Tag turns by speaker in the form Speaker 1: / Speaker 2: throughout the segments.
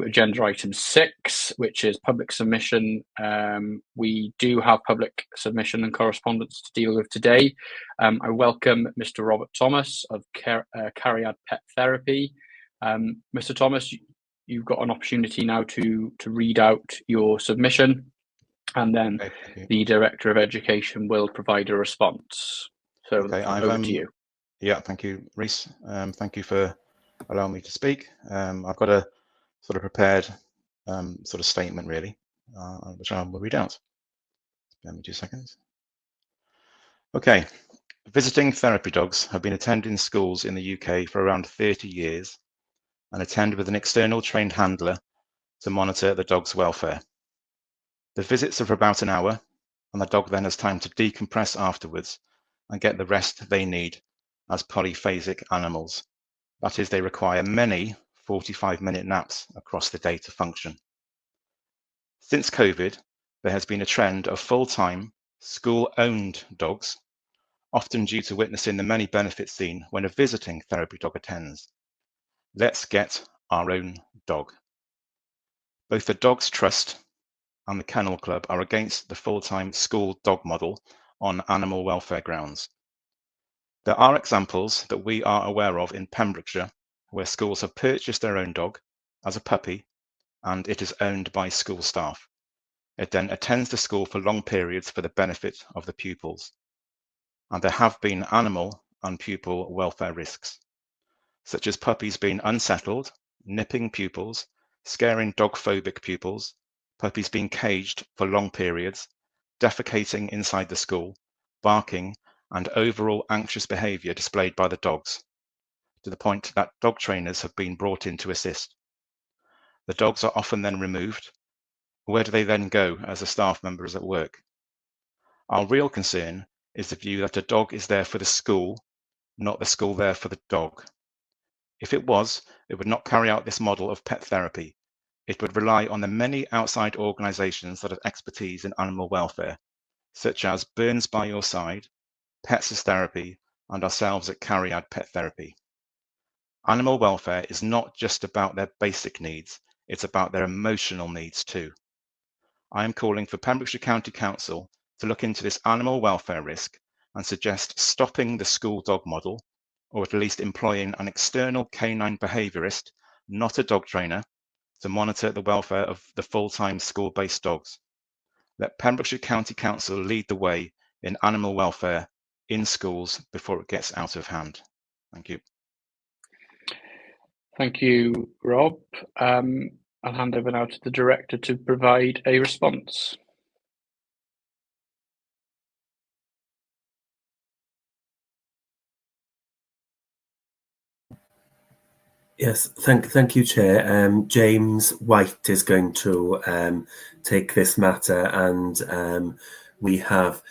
Speaker 1: agenda item 6, which is public submission. We do have public submission and correspondence to deal with today. I welcome Mr. Robert Thomas of Cariad Pet Therapy. Mr. Thomas, you've got an opportunity now to read out your submission, and then the Director of Education will provide a response. So over to you.
Speaker 2: Yeah, thank you, Rhys. Thank you for allowing me to speak. I've got a sort of prepared sort of statement, really, which I will read out. Give me 2 seconds. Okay. Visiting therapy dogs have been attended in schools in the UK for around 30 years and attend with an external trained handler to monitor the dog's welfare. The visits are for about an hour, and the dog then has time to decompress afterwards and get the rest they need as polyphasic animals. That is, they require many 45-minute naps across the day to function. Since COVID, there has been a trend of full-time, school-owned dogs, often due to witnessing the many benefits seen when a visiting therapy dog attends. Let's get our own dog. Both the Dogs Trust and the Kennel Club are against the full-time school dog model on animal welfare grounds. There are examples that we are aware of in Pembrokeshire where schools have purchased their own dog as a puppy and it is owned by school staff. It then attends the school for long periods for the benefit of the pupils. And there have been animal and pupil welfare risks, such as puppies being unsettled, nipping pupils, scaring dog-phobic pupils, puppies being caged for long periods, defecating inside the school, barking, and overall anxious behaviour displayed by the dogs, to the point that dog trainers have been brought in to assist. The dogs are often then removed. Where do they then go as a staff member is at work? Our real concern is the view that a dog is there for the school, not the school there for the dog. If it was, it would not carry out this model of pet therapy. It would rely on the many outside organisations that have expertise in animal welfare, such as Burns by Your Side, Pets as Therapy, and ourselves at Cariad Pet Therapy. Animal welfare is not just about their basic needs, it's about their emotional needs too. I am calling for Pembrokeshire County Council to look into this animal welfare risk and suggest stopping the school dog model, or at least employing an external canine behaviourist, not a dog trainer, to monitor the welfare of the full-time school-based dogs. Let Pembrokeshire County Council lead the way in animal welfare in schools before it gets out of hand. Thank you.
Speaker 1: Thank you, Rob. I'll hand over now to the Director to provide a response.
Speaker 3: Yes, thank you, Chair. James White is going to take this matter, and we have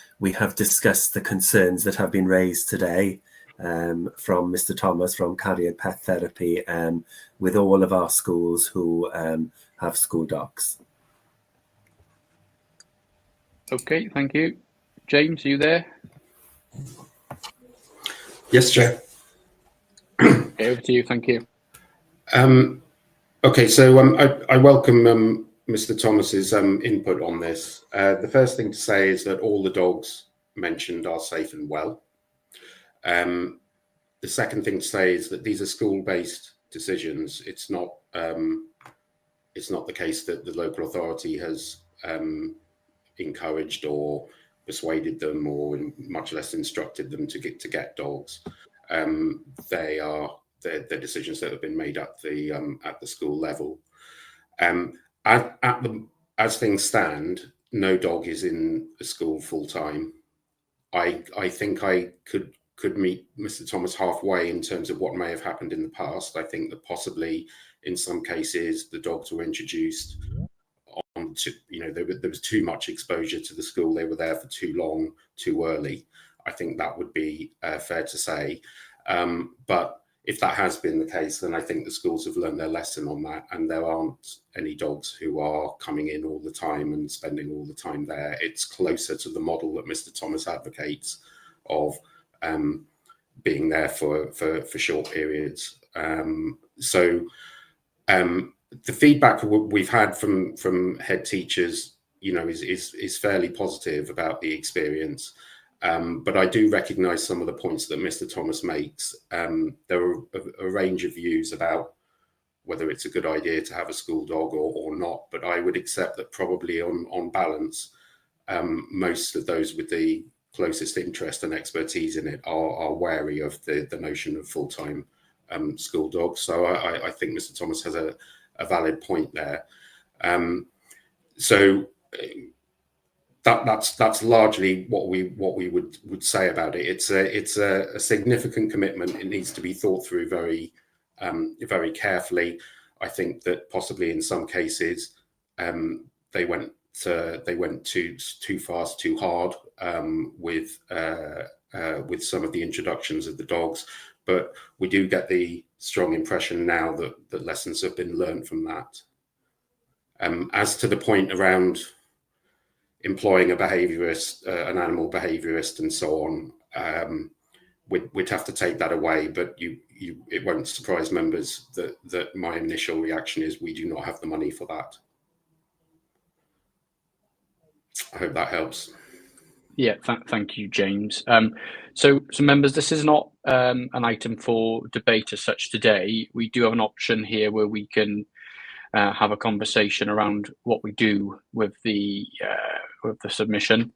Speaker 3: discussed the concerns that have been raised today from Mr. Thomas from Cariad Pet Therapy with all of our schools who have school dogs.
Speaker 1: Okay, thank you. James, are you there?
Speaker 4: Yes, Chair.
Speaker 1: Okay, over to you, thank you.
Speaker 4: Okay, so I welcome Mr. Thomas's input on this. The first thing to say is that all the dogs mentioned are safe and well. The second thing to say is that these are school-based decisions. It's not the case that the local authority has encouraged or persuaded them, or much less instructed them to get dogs. They're decisions that have been made at the school level. As things stand, no dog is in a school full time. I think I could meet Mr. Thomas halfway in terms of what may have happened in the past. I think that possibly in some cases the dogs were introduced on to, there was too much exposure to the school. They were there for too long, too early. I think that would be fair to say. But if that has been the case, then I think the schools have learned their lesson on that, and there aren't any dogs who are coming in all the time and spending all the time there. It's closer to the model that Mr. Thomas advocates of being there for short periods. the feedback we've had from head teachers, is fairly positive about the experience. But I do recognise some of the points that Mr. Thomas makes. There are a range of views about whether it's a good idea to have a school dog or not. But I would accept that probably on balance, most of those with the closest interest and expertise in it are wary of the notion of full-time school dogs. So I think Mr. Thomas has a valid point there. So that's largely what we would say about it. It's a significant commitment. It needs to be thought through very carefully. I think that possibly in some cases they went too fast, too hard with some of the introductions of the dogs. But we do get the strong impression now that lessons have been learned from that. As to the point around employing a behaviourist, an animal behaviourist, and so on, we'd have to take that away. But it won't surprise members that my initial reaction is we do not have the money for that. I hope that helps.
Speaker 1: Yeah, thank you, James. So members, this is not an item for debate as such today. We do have an option here where we can have a conversation around what we do with the submission.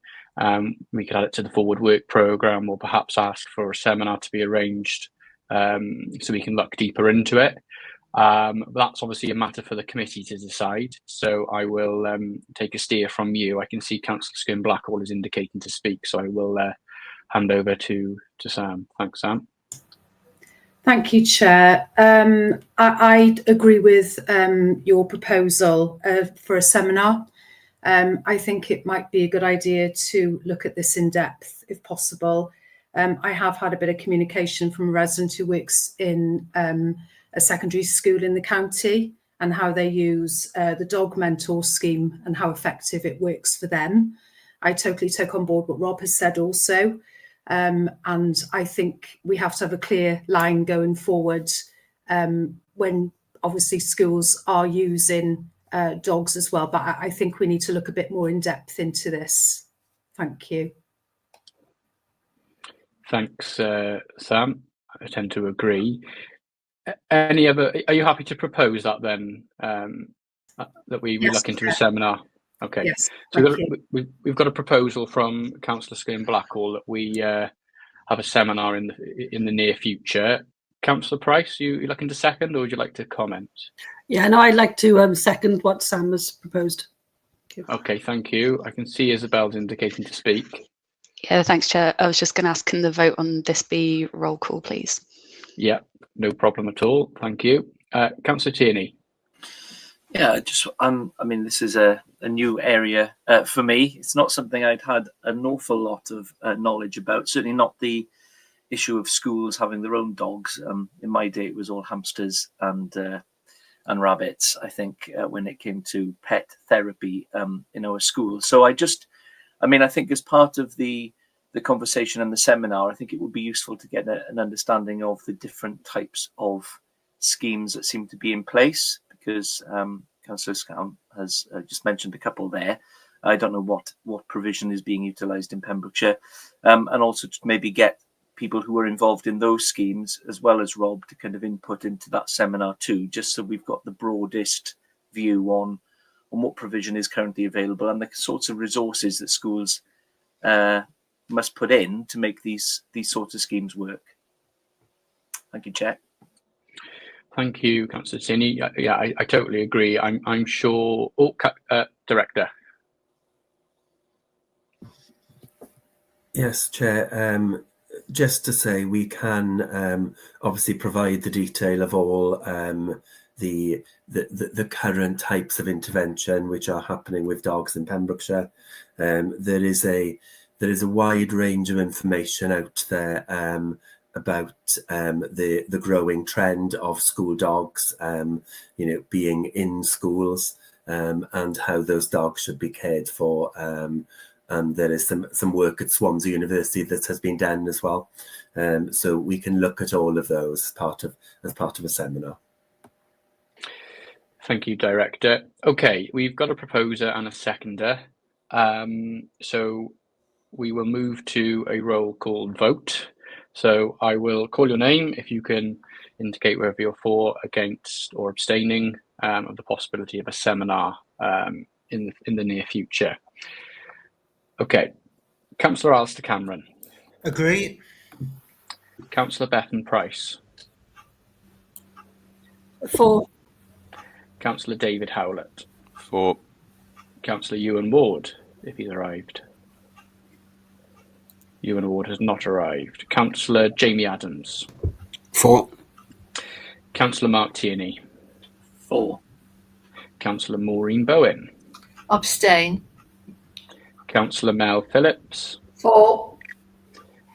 Speaker 1: We could add it to the forward work programme, or perhaps ask for a seminar to be arranged so we can look deeper into it. That's obviously a matter for the committee to decide. So I will take a steer from you. I can see Councillor Skirn-Blackwell is indicating to speak, so I will hand over to Sam. Thanks, Sam.
Speaker 5: Thank you, Chair. I agree with your proposal for a seminar. I think it might be a good idea to look at this in depth, if possible. I have had a bit of communication from a resident who works in a secondary school in the county, and how they use the dog mentor scheme and how effective it works for them. I totally take on board what Rob has said also. And I think we have to have a clear line going forward when obviously schools are using dogs as well. But I think we need to look a bit more in depth into this. Thank you.
Speaker 1: Thanks, Sam. I tend to agree. Any other? Are you happy to propose that then? That we look into a seminar. Okay.
Speaker 5: Yes.
Speaker 1: So we've got a proposal from Councillor Skirn-Blackwell that we have a seminar in the near future. Councillor Price, you looking to second, or would you like to comment?
Speaker 6: Yeah, no, I'd like to second what Sam has proposed. Thank you.
Speaker 1: Okay, thank you. I can see Isabel's indicating to speak.
Speaker 7: Yeah, thanks, Chair. I was just going to ask, can the vote on this be roll call, please?
Speaker 1: Yeah, no problem at all. Thank you. Councillor Tierney.
Speaker 8: Yeah, I mean, this is a new area for me. It's not something I'd had an awful lot of knowledge about, certainly not the issue of schools having their own dogs. In my day, it was all hamsters and rabbits, I think, when it came to pet therapy in our schools. So I think as part of the conversation and the seminar, I think it would be useful to get an understanding of the different types of schemes that seem to be in place, because Councillor Scam has just mentioned a couple there. I don't know what provision is being utilised in Pembrokeshire, and also to maybe get people who are involved in those schemes, as well as Rob, to kind of input into that seminar too, just so we've got the broadest view on what provision is currently available and the sorts of resources that schools must put in to make these sorts of schemes work. Thank you, Chair.
Speaker 1: Thank you, Councillor Tierney. Yeah, I totally agree. I'm sure. Oh, Director.
Speaker 3: Yes, Chair. Just to say, we can obviously provide the detail of all the current types of intervention which are happening with dogs in Pembrokeshire. There is a wide range of information out there about the growing trend of school dogs, being in schools, and how those dogs should be cared for. And there is some work at Swansea University that has been done as well. So we can look at all of those as part of a seminar.
Speaker 1: Thank you, Director. Okay, we've got a proposer and a seconder. So we will move to a roll call vote. So I will call your name if you can indicate whether you're for, against, or abstaining of the possibility of a seminar in the near future. Okay, Councillor Alistair Cameron.
Speaker 9: Agree.
Speaker 1: Councillor Bethan Price.
Speaker 6: For.
Speaker 1: Councillor David Howlett.
Speaker 2: For.
Speaker 1: Councillor Ewan Ward, if he's arrived. Ewan Ward has not arrived. Councillor Jamie Adams.
Speaker 9: For.
Speaker 1: Councillor Mark Tierney.
Speaker 8: For.
Speaker 1: Councillor Maureen Bowen.
Speaker 10: Abstain.
Speaker 1: Councillor Mel Phillips.
Speaker 10: For.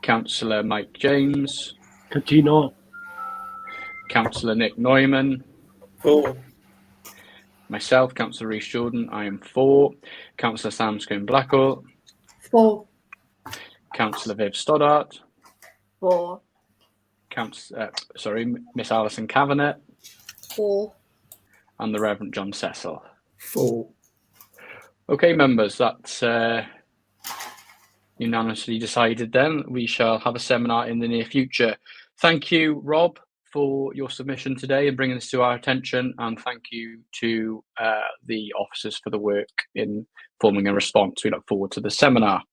Speaker 1: Councillor Mike James.
Speaker 11: Continue.
Speaker 1: Councillor Nick Neumann.
Speaker 9: For.
Speaker 1: Myself, Councillor Rhys Jordan, I am for. Councillor Sam Scone-Blackwell.
Speaker 5: For.
Speaker 1: Councillor Viv Stoddart.
Speaker 10: For.
Speaker 1: Miss Alison Kavanagh.
Speaker 10: For.
Speaker 1: And the Reverend John Cecil.
Speaker 3: For.
Speaker 1: Okay, members, that's unanimously decided then. We shall have a seminar in the near future. Thank you, Rob, for your submission today and bringing this to our attention, and thank you to the officers for the work in forming a response. We look forward to the seminar.